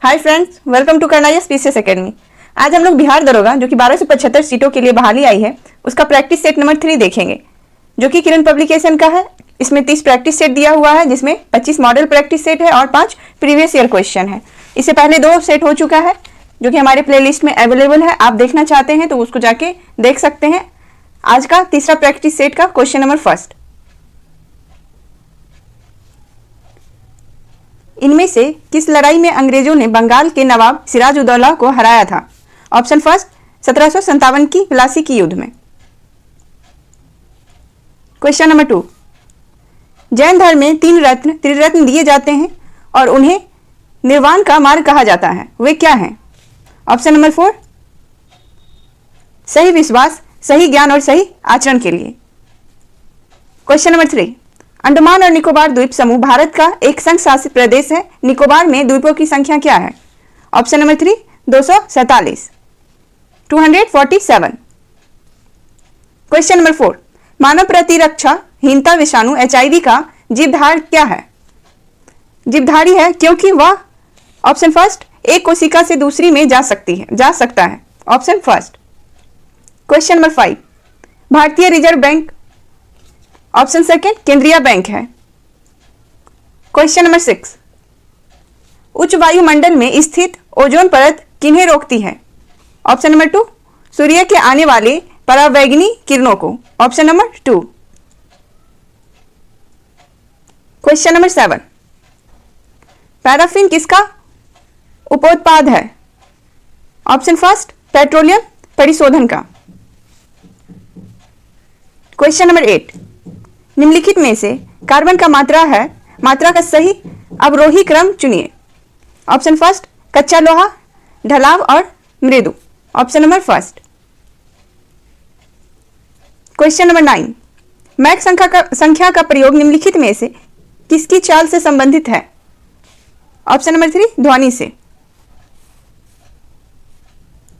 Hi friends, welcome to करनाइया स्पीसीएस academy. आज हम लोग बिहार दरोगा जो कि 1275 सीटों के लिए बहाली आई है उसका प्रैक्टिस सेट नंबर 3 देखेंगे, जो कि किरण पब्लिकेशन का है। इसमें 30 प्रैक्टिस सेट दिया हुआ है, जिसमें 25 मॉडल प्रैक्टिस सेट है और 5 प्रीवियस ईयर क्वेश्चन है। इससे पहले 2 सेट हो चुका है जो कि हमारे प्लेलिस्ट में अवेलेबल है। आप देखना चाहते हैं तो उसको जाके देख सकते हैं। आज का तीसरा प्रैक्टिस सेट का क्वेश्चन नंबर फर्स्ट, इनमें से किस लड़ाई में अंग्रेजों ने बंगाल के नवाब सिराजुद्दौला को हराया था? ऑप्शन फर्स्ट, 1757 की प्लासी की युद्ध में। क्वेश्चन नंबर 2, जैन धर्म में 3 रत्न त्रिरत्न दिए जाते हैं और उन्हें निर्वाण का मार्ग कहा जाता है, वे क्या हैं? ऑप्शन नंबर 4, सही विश्वास, सही ज्ञान और सही आचरण के लिए। क्वेश्चन नंबर 3, अंडमान और निकोबार द्वीप समूह भारत का एक संघ शासित प्रदेश है। निकोबार में द्वीपों की संख्या क्या है? Option number 3, 247, 247। क्वेश्चन नंबर 4, मानव प्रतिरक्षाहीनता विषाणु HIV का जीवधार क्या है? जीवधारी है क्योंकि वह ऑप्शन फर्स्ट, एक कोशिका से दूसरी में जा सकता है। Option first. क्वेश्चन नंबर 5, भारतीय रिजर्व बैंक ऑप्शन सेकेंड केंद्रीय बैंक है। क्वेश्चन नंबर 6, उच्च वायुमंडल में स्थित ओजोन परत किन्हें रोकती है? ऑप्शन नंबर 2, सूर्य के आने वाले परावैंगनी किरणों को। Option number 2। Question number 7, paraffin किसका उपोत्पाद है? ऑप्शन फर्स्ट, पेट्रोलियम परिशोधन का। क्वेश्चन नंबर 8, निम्नलिखित में से कार्बन का मात्रा का सही अवरोही क्रम चुनिए। ऑप्शन फर्स्ट, कच्चा लोहा, ढलाव और मृदु। Option number first. Question number 9, मैक संख्या का प्रयोग निम्नलिखित में से किसकी चाल से संबंधित है? ऑप्शन नंबर 3, ध्वनि से।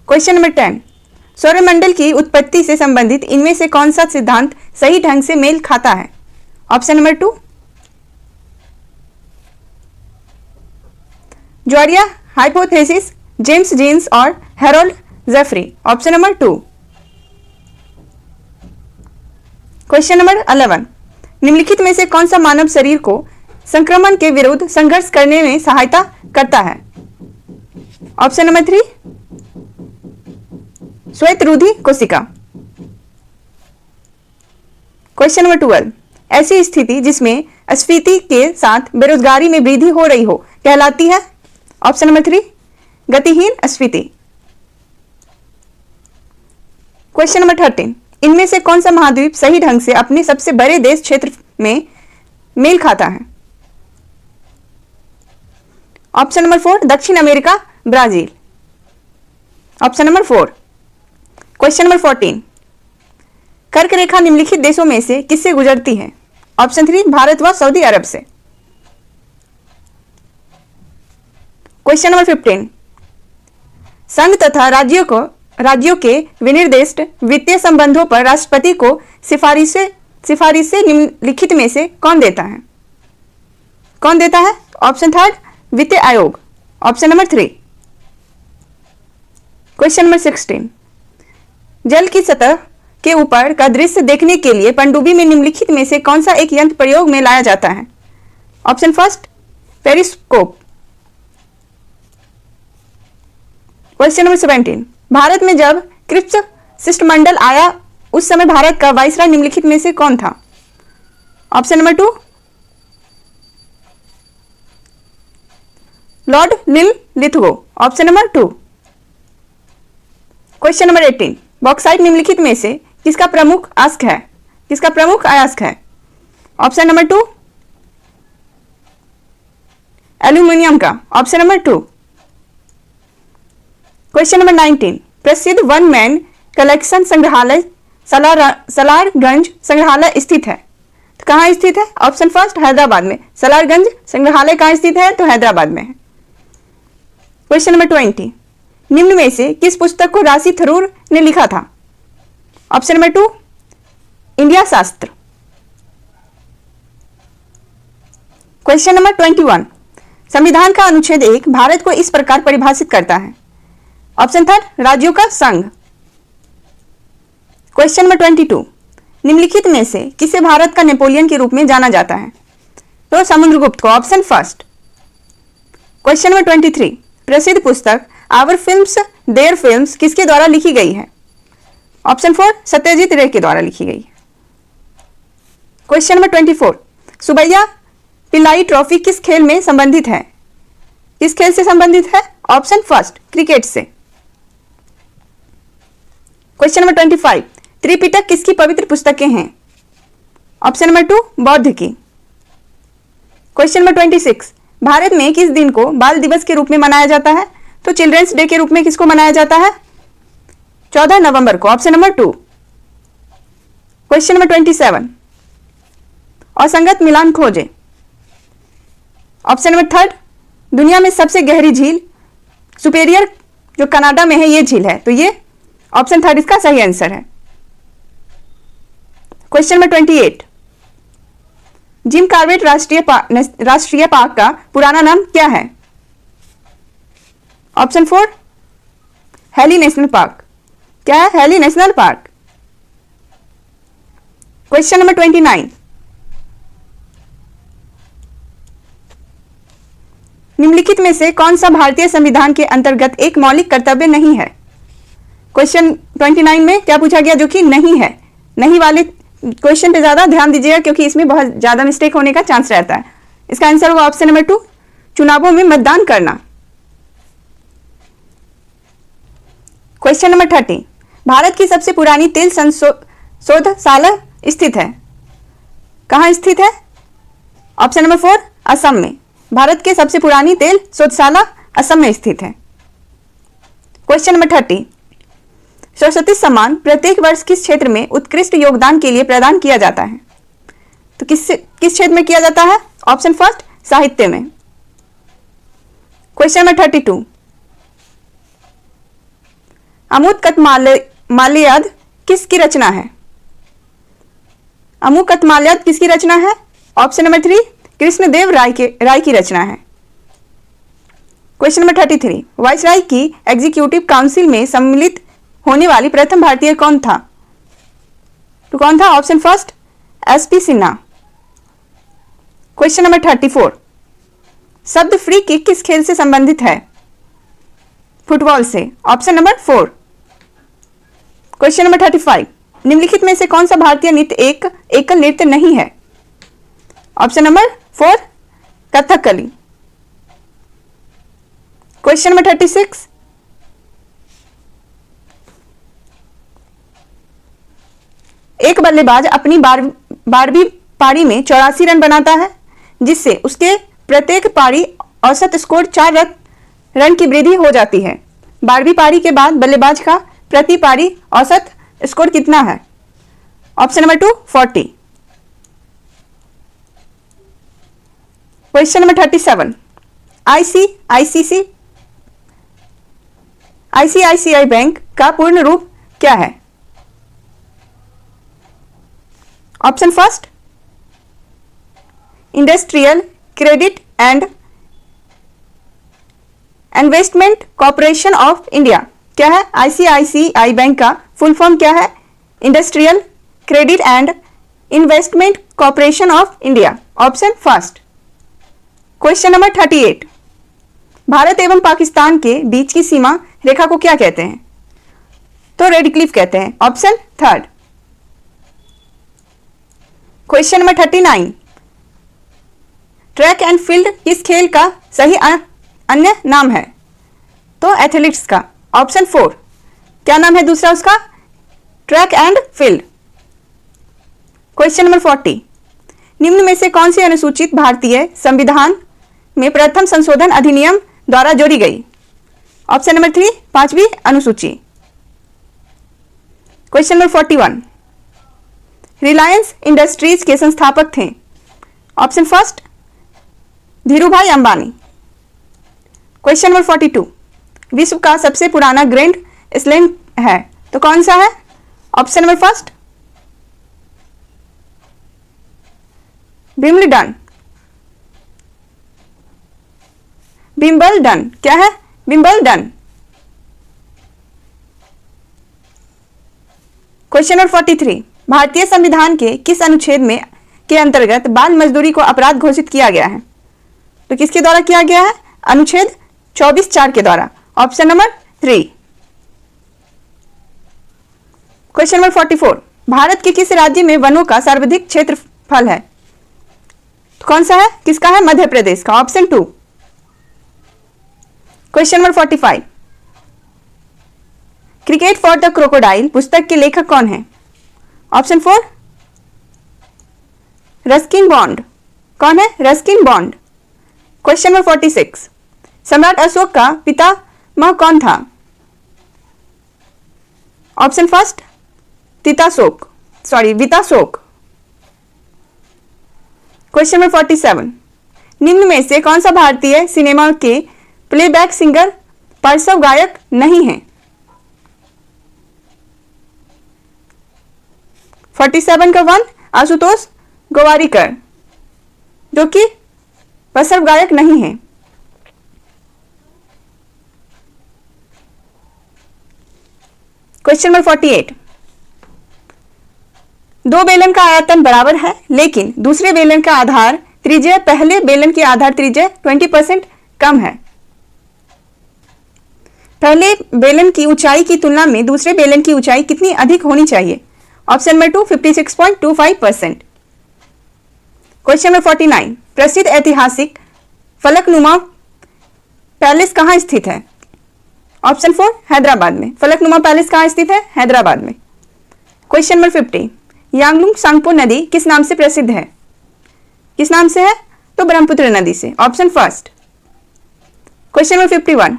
क्वेश्चन नंबर 10, सौरमंडल की उत्पत्ति से संबंधित इनमें से कौन सा सिद्धांत सही ढंग से मेल खाता है? ऑप्शन नंबर 2, जॉरिया हाइपोथेसिस, जेम्स जीन्स और Harold Jeffreys. Option number 2। Question number 11, निम्नलिखित में से कौन सा मानव शरीर को संक्रमण के विरुद्ध संघर्ष करने में सहायता करता है? ऑप्शन नंबर 3, श्वेतरुधि कोशिका। क्वेश्चन नंबर 12, ऐसी स्थिति जिसमें अस्फीति के साथ बेरोजगारी में वृद्धि हो रही हो कहलाती है? Option number 3, गतिहीन अस्फीति। क्वेश्चन नंबर 13, इनमें से कौन सा महाद्वीप सही ढंग से अपने सबसे बड़े देश क्षेत्र में मेल खाता है? ऑप्शन नंबर 4, दक्षिण America, Brazil. Option number 4। Question number 14, कर्क रेखा निम्नलिखित देशों में से किससे गुजरती है? ऑप्शन 3, भारत व सऊदी अरब से। क्वेश्चन नंबर 15, संघ तथा राज्यों के विनिर्दिष्ट वित्तीय संबंधों पर राष्ट्रपति को सिफारिशें निम्नलिखित में से कौन देता है? ऑप्शन 3, वित्त आयोग। Option number 3। क्वेश्चन नंबर 16, जल की सतह के ऊपर का दृश्य देखने के लिए पनडुब्बी में निम्नलिखित में से कौन सा एक यंत्र प्रयोग में लाया जाता है? Option first, periscope. Question number 17, Bharat में जब क्रिप्स शिष्टमंडल आया उस समय भारत का वाइसराय निम्नलिखित में से कौन था? Option number 2, Lord Lithgow. Option number 2। Question number 18, bauxite निम्नलिखित में से किसका प्रमुख अयस्क है? ऑप्शन नंबर 2, एल्यूमिनियम का। Option number 2। क्वेश्चन नंबर 19, प्रसिद्ध वन मैन कलेक्शन संग्रहालय सलारगंज संग्रहालय स्थित है, तो कहाँ स्थित है? ऑप्शन फर्स्ट, हैदराबाद में। सलारगंज संग्रहालय कहाँ स्थित है? तो हैदराबाद में है। क्वेश्चन नंबर 20, निम्न में से किस पुस्तक को राशि थरूर ने लिखा था? ऑप्शन नंबर 2, इंडिया शास्त्र। क्वेश्चन नंबर 21, संविधान का अनुच्छेद 1 भारत को इस प्रकार परिभाषित करता है। ऑप्शन थर्ड, राज्यों का संघ। क्वेश्चन नंबर 22, निम्नलिखित में से किसे भारत का नेपोलियन के रूप में जाना जाता है? तो समुद्रगुप्त को, ऑप्शन फर्स्ट। क्वेश्चन नंबर 23, प्रसिद्ध पुस्तक आवर फिल्म्स देयर फिल्म्स किसके द्वारा लिखी गई है? ऑप्शन 4, सत्यजीत रे के द्वारा लिखी गई है। Question number 24, Subbaiah Pillai trophy किस खेल में संबंधित है? किस खेल से संबंधित है? ऑप्शन फर्स्ट, क्रिकेट से। क्वेश्चन नंबर 25, त्रिपिटक किसकी पवित्र पुस्तकें हैं? ऑप्शन नंबर 2, बौद्ध की। क्वेश्चन नंबर 26, भारत में किस दिन को बाल दिवस के रूप में मनाया जाता है? तो चिल्ड्रंस डे के रूप में किसको मनाया जाता है? 14 नवंबर को, ऑप्शन नंबर 2। क्वेश्चन नंबर 27, असंगत मिलान खोजें। ऑप्शन नंबर 3, दुनिया में सबसे गहरी झील सुपेरियर जो कनाडा में है ये झील है, तो ये ऑप्शन 3 इसका सही आंसर है। क्वेश्चन नंबर 28, जिम कॉर्बेट राष्ट्रीय पार्क का पुराना नाम क्या है? Option 4, heli national park. क्या है? Heli national park. Question number 29, निम्नलिखित में से कौन सा भारतीय संविधान के अंतर्गत एक मौलिक कर्तव्य नहीं है? क्वेश्चन 29 में क्या पूछा गया जो कि नहीं है? नहीं वाले क्वेश्चन पे ज्यादा ध्यान दीजिएगा क्योंकि इसमें बहुत ज्यादा मिस्टेक होने का चांस रहता है। इसका आंसर होगा ऑप्शन नंबर 2, चुनावों में मतदान करना। क्वेश्चन नंबर 30, भारत की सबसे पुरानी तेल शोधशाला स्थित है? कहां स्थित है? ऑप्शन नंबर 4, असम में। भारत के सबसे पुरानी तेल शोधशाला असम में स्थित है। क्वेश्चन नंबर 30, सरस्वती सम्मान प्रत्येक वर्ष किस क्षेत्र में उत्कृष्ट योगदान के लिए प्रदान किया जाता है? तो किस क्षेत्र में किया जाता है? ऑप्शन फर्स्ट, साहित्य में। क्वेश्चन नंबर 32, अमुकतमाल्याद किसकी रचना है? अमुकतमाल्याद किसकी रचना है? ऑप्शन नंबर 3, कृष्णदेव राय की रचना है। क्वेश्चन नंबर 33, वायसराय की एग्जीक्यूटिव काउंसिल में सम्मिलित होने वाली प्रथम भारतीय कौन था? तो कौन था? Option first, SP Sinha. Question number 34, शब्द फ्री किक किस खेल से संबंधित है? फुटबॉल से। Option number 4। क्वेश्चन नंबर 35, निम्नलिखित में से कौन सा भारतीय नृत्य एक एकल नृत्य नहीं है? Option number 4, Kathakali. Question number 36, एक बल्लेबाज अपनी 12वीं पारी में 84 रन बनाता है जिससे उसके प्रत्येक पारी औसत स्कोर 4 रन की वृद्धि हो जाती है। 12वीं पारी के बाद बल्लेबाज का प्रति पारी औसत स्कोर कितना है? Option number 2, 40। Question number 37, ICICI bank का पूर्ण रूप क्या है? Option first, industrial credit and investment corporation of India. क्या है? आईसीआईसीआई बैंक का फुल फॉर्म क्या है? Industrial credit and investment corporation of India. Option first. Question number 38, Bharat एवं पाकिस्तान के बीच की सीमा रेखा को क्या कहते हैं? तो रेड क्लिफ कहते हैं। Option third. Question number 39, track and field किस खेल का सही अन्य नाम है? तो एथलेटिक्स का। ऑप्शन 4। क्या नाम है दूसरा उसका? Track and field. Question number 40, निम्न में से कौन सी अनुसूचित भारतीय संविधान में प्रथम संशोधन अधिनियम द्वारा जोड़ी गई? ऑप्शन नंबर 3, 5वीं अनुसूची। क्वेश्चन नंबर 41, रिलायंस इंडस्ट्रीज के संस्थापक थे? Option first, Dhirubhai Ambani. Question number 42, विश्व का सबसे पुराना ग्रैंड स्लैम है तो कौन सा है? Option number first, Wimbledon. Wimbledon, क्या है? विंबलडन। क्वेश्चन नंबर 43, भारतीय संविधान के किस अनुच्छेद में के अंतर्गत बाल मजदूरी को अपराध घोषित किया गया है? तो किसके द्वारा किया गया है? अनुच्छेद 24(4) के द्वारा। Option number 3। Question number 44, Bharat के किस राज्य में वनों का सर्वाधिक क्षेत्रफल है? कौन सा है? किसका है? मध्य प्रदेश का। Option 2। Question number 45, cricket for the crocodile पुस्तक के लेखक कौन है? Option 4, Ruskin bond. कौन है? Ruskin bond. क्वेश्चन नंबर 46, सम्राट अशोक का पितामह कौन था? Option first, Vitashoka. Question number 47, निम्न में से कौन सा भारतीय सिनेमा के प्लेबैक सिंगर पार्श्व गायक नहीं है? 47 का 1, आशुतोष गोवारिकर, जो कि पार्श्व गायक नहीं है। क्वेश्चन नंबर 48, दो बेलन का आयतन बराबर है, लेकिन दूसरे बेलन का आधार त्रिज्या पहले बेलन की आधार त्रिज्या 20% कम है। पहले बेलन की ऊंचाई की तुलना में दूसरे बेलन की ऊंचाई कितनी अधिक होनी चाहिए? Option number 2, 56.25%। क्वेश्चन नंबर 49, प्रसिद्ध ऐतिहासिक फलकनुमा पैलेस कहाँ स्थित है? ऑप्शन 4, हैदराबाद में। फलकनुमा पैलेस कहाँ स्थित है? हैदराबाद में। क्वेश्चन नंबर 50, यांगलुंग सांगपो नदी किस नाम से प्रसिद्ध है? किस नाम से है? तो ब्रह्मपुत्र नदी से। Option first. क्वेश्चन नंबर 51,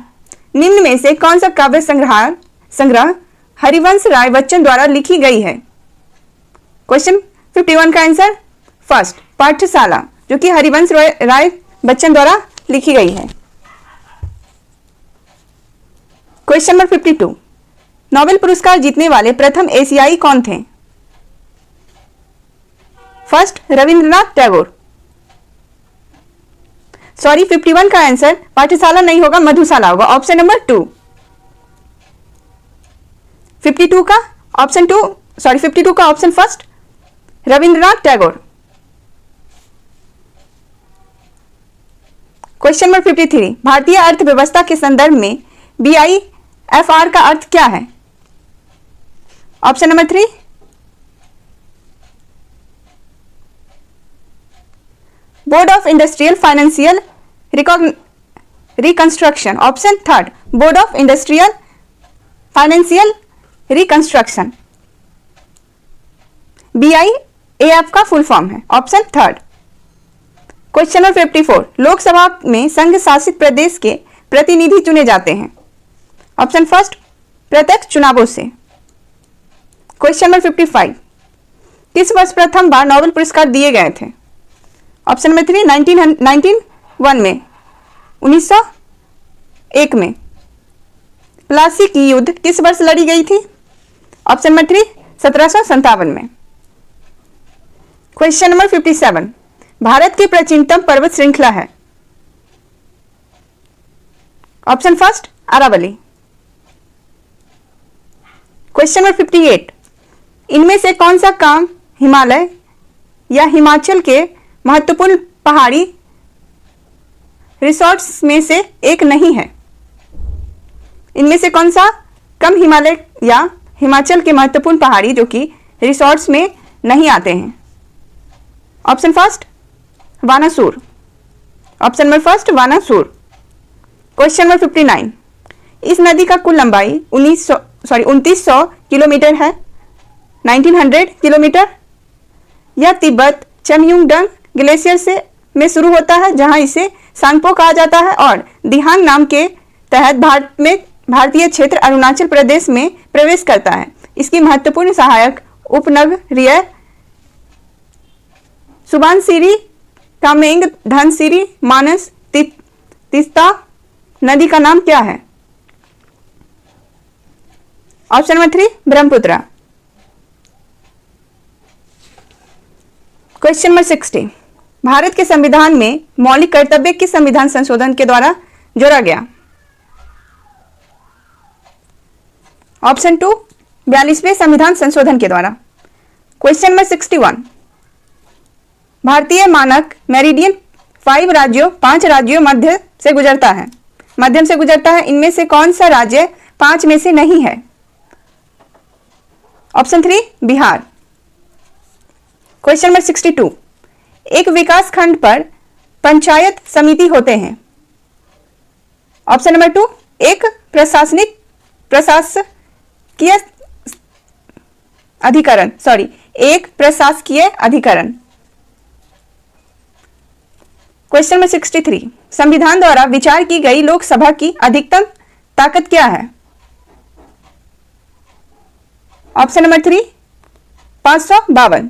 निम्न में से कौन सा काव्य संग्रह हरिवंश राय बच्चन द्वारा लिखी गई है? क्वेश्चन 51 का आंसर फर्स्ट, पाठशाला, जो कि हरिवंश राय बच्चन द्वारा लिखी गई है। क्वेश्चन नंबर 52, नोबेल पुरस्कार जीतने वाले प्रथम एशियाई कौन थे? फर्स्ट, रविंद्रनाथ टैगोर। 51 का आंसर पाठशाला नहीं होगा, मधुशाला होगा। Option number 2। 52 का option first, Rabindranath Tagore. Question number 53, भारतीय अर्थव्यवस्था के संदर्भ में BIFR का अर्थ क्या है? Option number 3, board of industrial financial reconstruction. Option third, board of industrial financial reconstruction. BIAF का फुल फॉर्म है। Option third. Question number 54, Lok Sabha में संघ शासित प्रदेश के प्रतिनिधि चुने जाते हैं। ऑप्शन फर्स्ट, प्रत्यक्ष चुनावों से। क्वेश्चन नंबर 55, किस वर्ष प्रथम बार नोबेल पुरस्कार दिए गए थे? ऑप्शन नंबर 3, 1901 में, 1901 में। प्लासी की युद्ध किस वर्ष लड़ी गई थी? ऑप्शन नंबर 3, 1757 में। क्वेश्चन नंबर 57, भारत की प्राचीनतम पर्वत श्रृंखला है? Option first, Aravalli. Question number 58, इनमें से कौन सा काम हिमालय या हिमाचल के महत्वपूर्ण पहाड़ी रिसोर्ट्स में से एक नहीं है? इनमें से कौन सा कम हिमालय या हिमाचल के महत्वपूर्ण पहाड़ी जो कि रिसोर्ट्स में नहीं आते हैं? Option first, Vanasur. Option number first, Vanasur. Question number 59, इस नदी का कुल लंबाई 2900 किलोमीटर है, 1900 किलोमीटर। यह तिब्बत चमयुंगडंग ग्लेशियर में शुरू होता है, जहां इसे सांगपो कहा जाता है, और दिहांग नाम के तहत भारतीय क्षेत्र अरुणाचल प्रदेश में प्रवेश करता है। इसकी महत्वपूर्ण सहायक उपनगरीय सुबानसिरी, कामेंग, धनसिरी, मानस, तिस्ता नदी का नाम क्या है? Option number 3, Brahmaputra. Question number 60, Bharat के संविधान में मौलिक कर्तव्य किस संविधान संशोधन के द्वारा जोड़ा गया? ऑप्शन 2 42वें संविधान संशोधन के द्वारा। क्वेश्चन नंबर 61, भारतीय मानक मेरिडियन 5 राज्यों मध्य से गुजरता है। मध्यम से गुजरता है, इनमें से कौन सा राज्य 5 में से नहीं है? ऑप्शन 3 बिहार। क्वेश्चन नंबर 62, एक विकास खंड पर पंचायत समिति होते हैं। ऑप्शन नंबर 2 एक प्रशासकीय अधिकरण। क्वेश्चन नंबर 63, संविधान द्वारा विचार की गई लोकसभा की अधिकतम ताकत क्या है? Option number 3 552।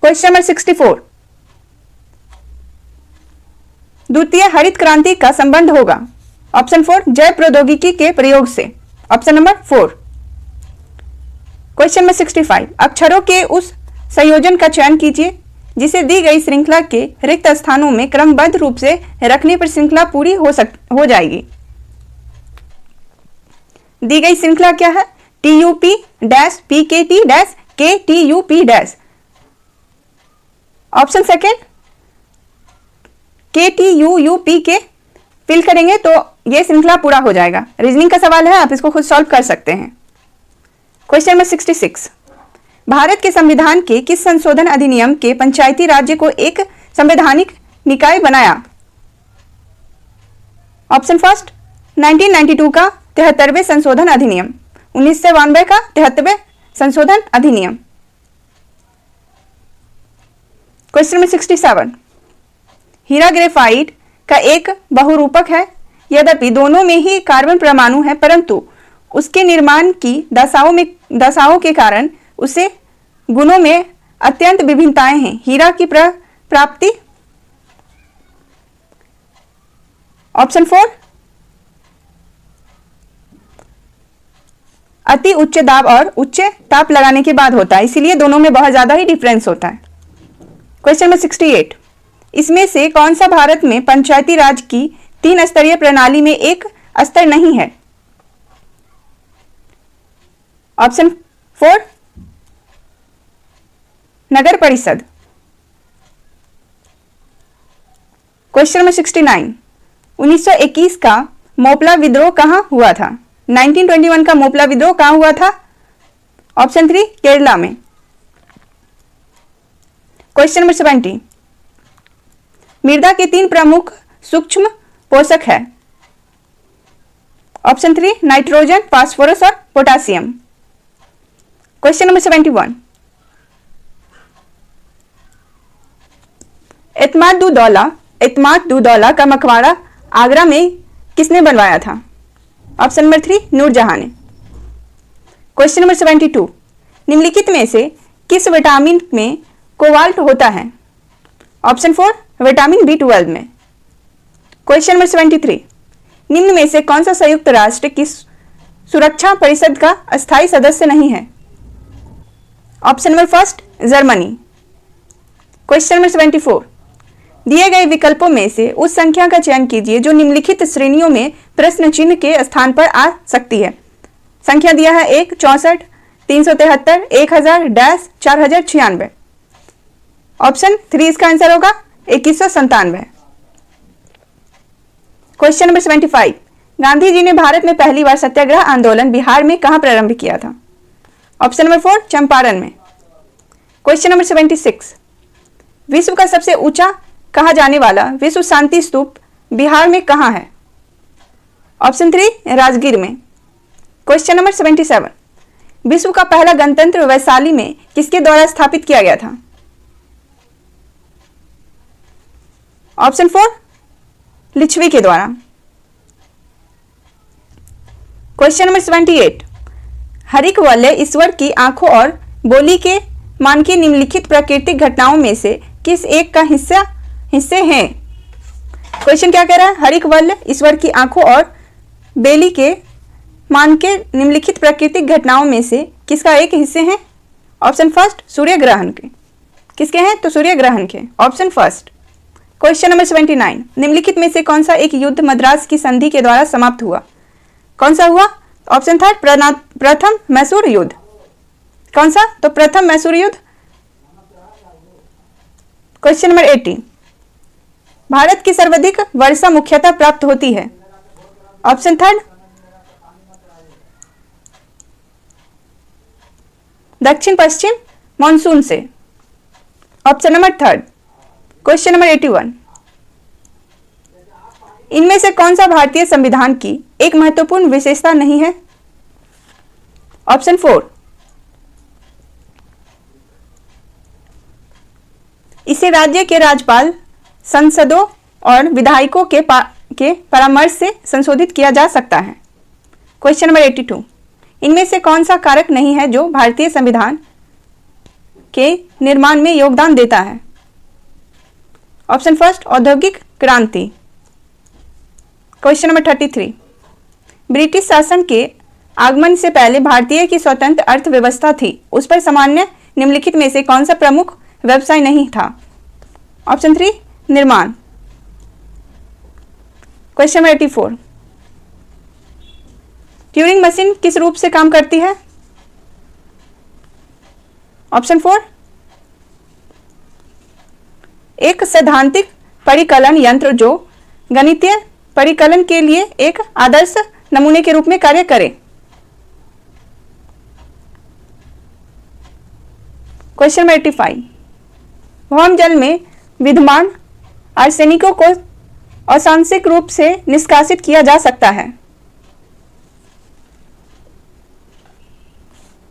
क्वेश्चन नंबर 64, द्वितीय हरित क्रांति का संबंध होगा। ऑप्शन 4 जैव प्रौद्योगिकी के प्रयोग से। Option number 4। क्वेश्चन नंबर 65, अक्षरों के उस संयोजन का चयन कीजिए जिसे दी गई श्रृंखला के रिक्त स्थानों में क्रमबद्ध रूप से रखने पर श्रृंखला पूरी हो जाएगी। दी गई श्रृंखला क्या है? TUP-PKT-KTUP-। ऑप्शन सेकेंड KTUUP के फिल करेंगे तो यह श्रृंखला पूरा हो जाएगा। रीजनिंग का सवाल है, आप इसको खुद सॉल्व कर सकते हैं। क्वेश्चन नंबर 66, भारत के संविधान के किस संशोधन अधिनियम के पंचायती राज्य को एक संवैधानिक निकाय बनाया? ऑप्शन फर्स्ट 1992 का 73वें संशोधन अधिनियम, 1992 का 73वें संशोधन अधिनियम। क्वेश्चन नंबर 67, हीरा ग्रेफाइट का एक बहुरूपक है, यद्यपि दोनों में ही कार्बन परमाणु है, परंतु उसके निर्माण की दशाओं के कारण उसे गुणों में अत्यंत विभिन्नताएं हैं। हीरा की प्राप्ति। ऑप्शन 4 अति उच्च दाब और उच्च ताप लगाने के बाद होता है, इसीलिए दोनों में बहुत ज्यादा ही डिफरेंस होता है। क्वेश्चन नंबर 68, इसमें से कौन सा भारत में पंचायती राज की 3 स्तरीय प्रणाली में एक स्तर नहीं है? ऑप्शन 4 नगर परिषद। क्वेश्चन नंबर 69, 1921 का मोपला विद्रोह कहां हुआ था? 1921 का मोपला विद्रोह कहां हुआ था? ऑप्शन 3 केरला में। क्वेश्चन नंबर 70, मृदा के 3 प्रमुख सूक्ष्म पोषक है। ऑप्शन 3 नाइट्रोजन, फास्फोरस और पोटासियम। क्वेश्चन नंबर 71, एतमाद-दु-दौला का मकबरा आगरा में किसने बनवाया था? ऑप्शन नंबर 3 नूरजहां ने। क्वेश्चन नंबर 72, निम्नलिखित में से किस विटामिन में कोबाल्ट होता है? ऑप्शन 4 विटामिन B12 में। क्वेश्चन नंबर 73, निम्न में से कौन सा संयुक्त राष्ट्र की सुरक्षा परिषद का अस्थायी सदस्य नहीं है? Option number first Germany. Question number 74, दिए गए विकल्पों में से उस संख्या का चयन कीजिए जो निम्नलिखित श्रेणियों में प्रश्न चिन्ह के स्थान पर आ सकती है। संख्या दिया है 1, 64, 373, 1000, 4096। ऑप्शन 3 इसका आंसर होगा 2197। क्वेश्चन नंबर 75, गांधी जी ने भारत में पहली बार सत्याग्रह आंदोलन बिहार में कहां प्रारंभ किया था? ऑप्शन नंबर 4 चंपारण में। क्वेश्चन नंबर 76, विश्व का सबसे ऊंचा कहा जाने वाला विश्व शांति स्तूप बिहार में कहां है? ऑप्शन 3 राजगीर में। क्वेश्चन नंबर 77, विश्व का पहला गणतंत्र वैशाली में किसके द्वारा स्थापित किया गया था? ऑप्शन 4 लिच्छवी के द्वारा। क्वेश्चन नंबर 78, हरिक वलय ईश्वर की आंखों और बोली के मान की निम्नलिखित प्राकृतिक घटनाओं में से किस एक का हिस्से हैं? क्वेश्चन क्या कह रहा है? हरिक वलय ईश्वर की आंखों और बेली के मान के निम्नलिखित प्राकृतिक घटनाओं में से किसका एक हिस्से हैं? ऑप्शन फर्स्ट सूर्य ग्रहण के। किसके हैं? तो सूर्य ग्रहण के। Option first. क्वेश्चन नंबर 79, निम्नलिखित में से कौन सा एक युद्ध मद्रास की संधि के द्वारा समाप्त हुआ? कौन सा हुआ? ऑप्शन थर्ड, प्रथम मैसूर युद्ध। कौन सा? तो प्रथम मैसूर युद्ध। क्वेश्चन नंबर 80, भारत की सर्वाधिक वर्षा मुख्यतः प्राप्त होती है? ऑप्शन थर्ड, दक्षिण पश्चिम मॉनसून से। Option number third. Question number 81, इनमें से कौन सा भारतीय संविधान की एक महत्वपूर्ण विशेषता नहीं है? ऑप्शन 4, इसे राज्य के राज्यपाल, संसदों और विधायकों के परामर्श से संशोधित किया जा सकता है। क्वेश्चन नंबर 82, इनमें से कौन सा कारक नहीं है जो भारतीय संविधान के निर्माण में योगदान देता है? ऑप्शन फर्स्ट, औद्योगिक क्रांति। क्वेश्चन नंबर 33, ब्रिटिश शासन के आगमन से पहले भारतीय की स्वतंत्र अर्थव्यवस्था थी, उस पर सामान्य निम्नलिखित में से कौन सा प्रमुख व्यवसाय नहीं था? ऑप्शन 3, निर्माण। क्वेश्चन नंबर 84, ट्यूरिंग मशीन किस रूप से काम करती है? ऑप्शन 4, एक सैद्धांतिक परिकलन यंत्र जो गणितीय परिकलन के लिए एक आदर्श नमूने के रूप में कार्य करे। क्वेश्चन नंबर 85, भौम जल में विद्यमान आर्सेनिकों को औशांशिक रूप से निष्कासित किया जा सकता है।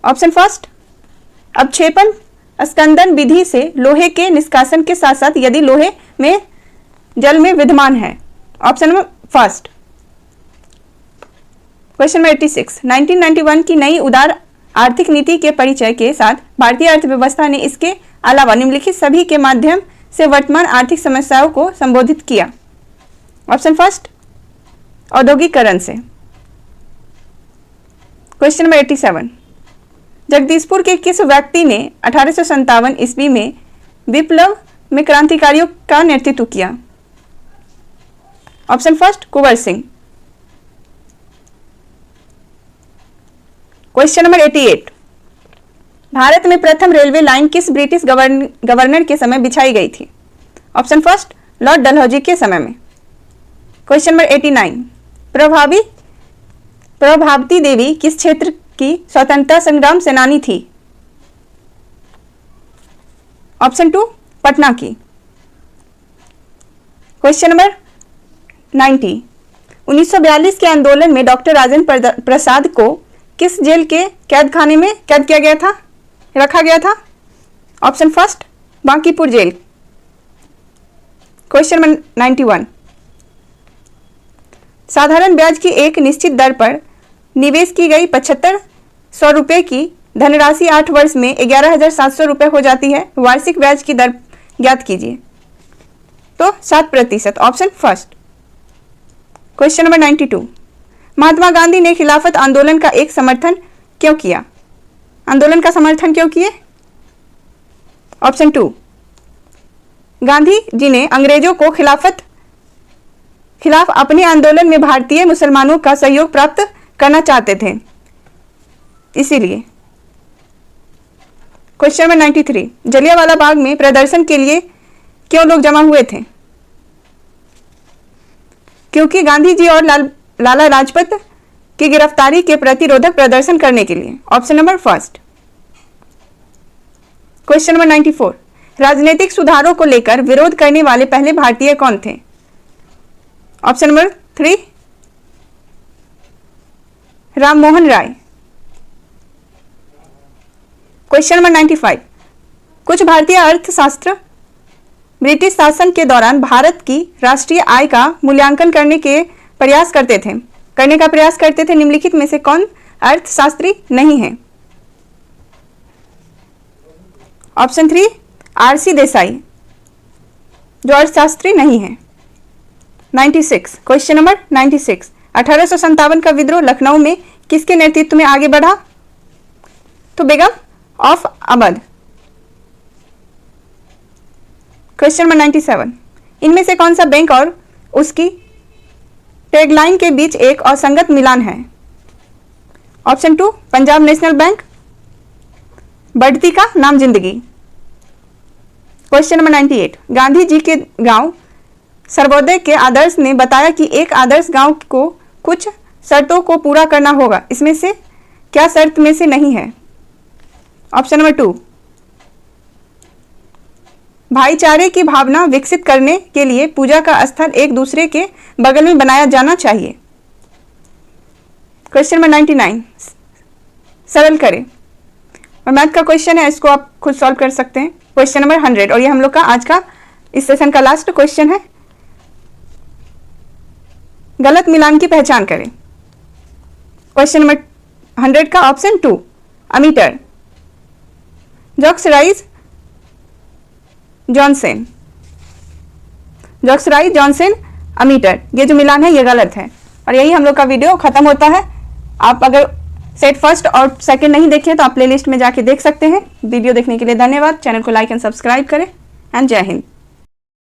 ऑप्शन फर्स्ट, अवक्षेपण स्कंदन विधि से लोहे के निष्कासन के साथ साथ यदि लोहे में जल में विद्यमान है। Option number first. Question number 86, 1991 की नई उदार आर्थिक नीति के परिचय के साथ भारतीय अर्थव्यवस्था ने इसके अलावा निम्नलिखित सभी के माध्यम से वर्तमान आर्थिक समस्याओं को संबोधित किया। ऑप्शन फर्स्ट, औद्योगिकरण से। क्वेश्चन नंबर 87, जगदीशपुर के किस व्यक्ति ने 1857 ईस्वी में विप्लव में क्रांतिकारियों का नेतृत्व किया? Option first, Kunwar Singh. Question number 88, Bharat में प्रथम रेलवे लाइन किस ब्रिटिश गवर्नर के समय बिछाई गई थी? ऑप्शन फर्स्ट, लॉर्ड डलहौजी के समय में। क्वेश्चन नंबर 89, प्रभावती देवी किस क्षेत्र की स्वतंत्रता संग्राम सेनानी थी? ऑप्शन 2, पटना की। क्वेश्चन नंबर 90, 1942 के आंदोलन में डॉक्टर राजेंद्र प्रसाद को किस जेल के कैद खाने में कैद किया गया था, रखा गया था? Option first, Bankipur jail. Question number 91, साधारण ब्याज की एक निश्चित दर पर निवेश की गई 7500 रुपये की धनराशि 8 वर्ष में 11,700 रुपये हो जाती है। वार्षिक ब्याज की दर ज्ञात कीजिए। तो 7%। Option first. Question number 92, Mahatma Gandhi ने खिलाफत आंदोलन का समर्थन क्यों किया? आंदोलन का समर्थन क्यों किए? ऑप्शन 2, गांधी जी ने अंग्रेजों को खिलाफ अपने आंदोलन में भारतीय मुसलमानों का सहयोग प्राप्त करना चाहते थे, इसीलिए। क्वेश्चन नंबर 93, जलियांवाला बाग में प्रदर्शन के लिए क्यों लोग जमा हुए थे? क्योंकि गांधी जी और लाला लाजपत की गिरफ्तारी के प्रतिरोधक प्रदर्शन करने के लिए। Option number first. Question number 94, राजनीतिक सुधारों को लेकर विरोध करने वाले पहले भारतीय कौन थे? Option number 3, Ram Mohan Roy. Question number 95, कुछ भारतीय अर्थशास्त्र ब्रिटिश शासन के दौरान भारत की राष्ट्रीय आय का मूल्यांकन करने का प्रयास करते थे। निम्नलिखित में से कौन अर्थशास्त्री नहीं है? ऑप्शन 3, आरसी देसाई, जो अर्थशास्त्री नहीं है। 96, क्वेश्चन नंबर 96, 1857 का विद्रोह लखनऊ में किसके नेतृत्व में आगे बढ़ा? तो बेगम ऑफ अवध। क्वेश्चन नंबर 97, इनमें से कौन सा बैंक और उसकी टैगलाइन के बीच एक असंगत मिलान है? ऑप्शन 2 पंजाब नेशनल बैंक, बढ़ती का नाम जिंदगी। क्वेश्चन नंबर 98, गांधी जी के गांव सर्वोदय के आदर्श ने बताया कि एक आदर्श गांव को कुछ शर्तों को पूरा करना होगा, इसमें से क्या शर्त में से नहीं है? ऑप्शन नंबर 2 भाईचारे की भावना विकसित करने के लिए पूजा का स्थल एक दूसरे के बगल में बनाया जाना चाहिए। क्वेश्चन नंबर 99, सरल करें। और मैथ का क्वेश्चन है, इसको आप खुद सॉल्व कर सकते हैं। क्वेश्चन नंबर 100, और ये हम लोग का आज का इस सेशन का लास्ट क्वेश्चन है। गलत मिलान की पहचान करें। क्वेश्चन नंबर 100 का ऑप्शन 2 अमीटर, जॉक्सराइज जॉनसन, जॉक्सराइज जॉनसन अमीटर, ये जो मिलान है ये गलत है। और यही हम लोग का वीडियो खत्म होता है। आप अगर सेट फर्स्ट और सेकंड नहीं देखे तो आप प्लेलिस्ट में जाके देख सकते हैं। वीडियो देखने के लिए धन्यवाद। चैनल को लाइक एंड सब्सक्राइब करें एंड जय हिंद।